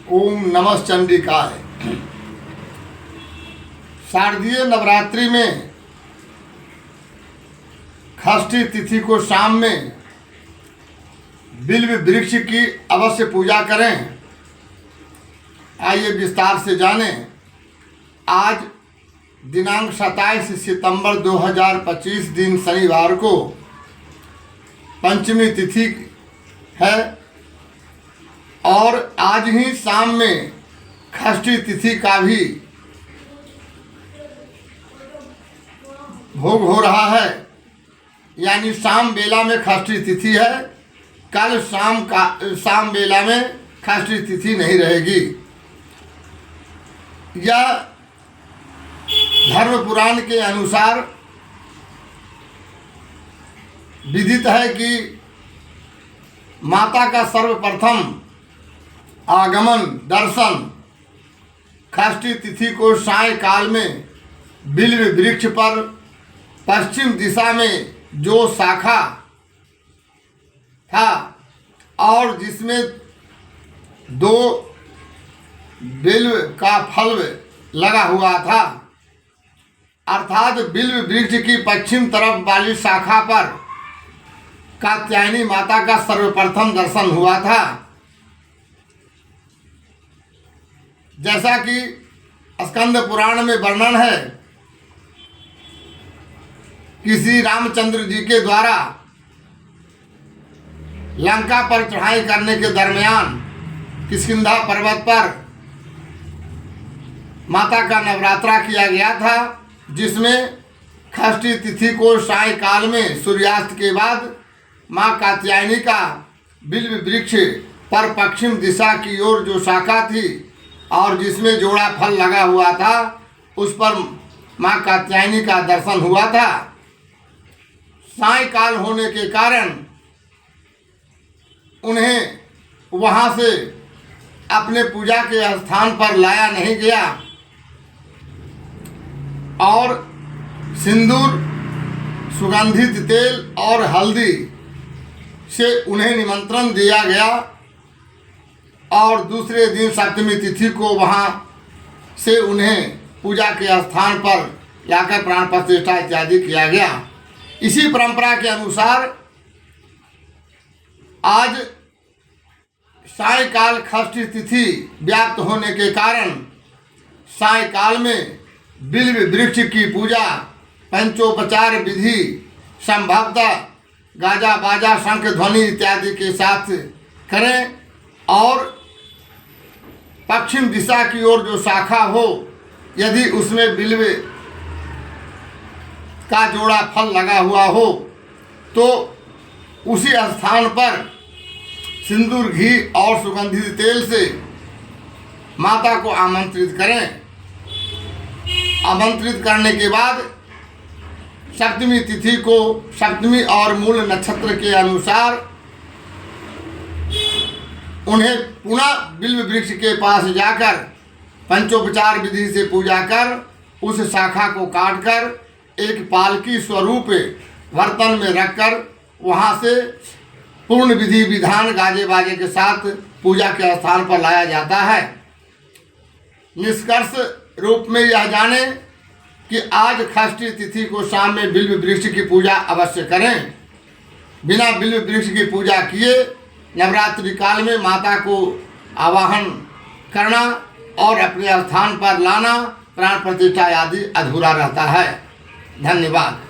ओम नमः चंडिकाय। शारदीय नवरात्रि में षष्ठी तिथि को शाम में बिल्व वृक्ष की अवश्य पूजा करें। आइए विस्तार से जानें। आज दिनांक 27 सितंबर 2025 दिन शनिवार को पंचमी तिथि है और आज ही शाम में षष्ठी तिथि का भी भोग हो रहा है, यानी शाम बेला में षष्ठी तिथि है। कल शाम बेला में षष्ठी तिथि नहीं रहेगी। यह धर्म पुराण के अनुसार विदित है कि माता का सर्वप्रथम आगमन दर्शन षष्ठी तिथि को सायंकाल में बिल्व वृक्ष पर पश्चिम दिशा में जो शाखा था और जिसमें 2 बिल्व का फल लगा हुआ था, अर्थात बिल्व वृक्ष की पश्चिम तरफ वाली शाखा पर कात्यायनी माता का सर्वप्रथम दर्शन हुआ था। जैसा कि स्कंद पुराण में वर्णन है कि श्री रामचंद्र जी के द्वारा लंका पर चढ़ाई करने के दरमियान किष्किंधा पर्वत पर माता का नवरात्रा किया गया था, जिसमें षष्ठी तिथि को सायंकाल में सूर्यास्त के बाद मां कात्यायनी का बिल्व वृक्ष पर पश्चिम दिशा की ओर जो शाखा थी और जिसमें जोड़ा फल लगा हुआ था, उस पर मां कात्यायनी का दर्शन हुआ था। सायंकाल होने के कारण उन्हें वहां से अपने पूजा के स्थान पर लाया नहीं गया और सिंदूर, सुगंधित तेल और हल्दी से उन्हें निमंत्रण दिया गया और दूसरे दिन सप्तमी तिथि को वहां से उन्हें पूजा के स्थान पर लाकर प्राण प्रतिष्ठा इत्यादि किया गया। इसी परंपरा के अनुसार आज सायंकाल षष्ठी तिथि व्याप्त होने के कारण सायंकाल में बिल्व वृक्ष की पूजा पंचोपचार विधि संभवतः गाजा बाजा शंख ध्वनि इत्यादि के साथ करें और पश्चिम दिशा की ओर जो शाखा हो, यदि उसमें बिल्व का जोड़ा फल लगा हुआ हो तो उसी स्थान पर सिंदूर, घी और सुगंधित तेल से माता को आमंत्रित करें। आमंत्रित करने के बाद सप्तमी तिथि को सप्तमी और मूल नक्षत्र के अनुसार उन्हें पुनः बिल्व वृक्ष के पास जाकर पंचोपचार विधि से पूजा कर उस शाखा को काटकर एक पालकी स्वरूप बर्तन में रखकर वहां से पूर्ण विधि विधान गाजे बाजे के साथ पूजा के स्थान पर लाया जाता है। निष्कर्ष रूप में यह जाने कि आज षष्ठी तिथि को शाम में बिल्व वृक्ष की पूजा अवश्य करें। बिना बिल्व वृक्ष की पूजा किए नवरात्रि काल में माता को आवाहन करना और अपने स्थान पर लाना प्राण प्रतिष्ठा आदि अधूरा रहता है। धन्यवाद।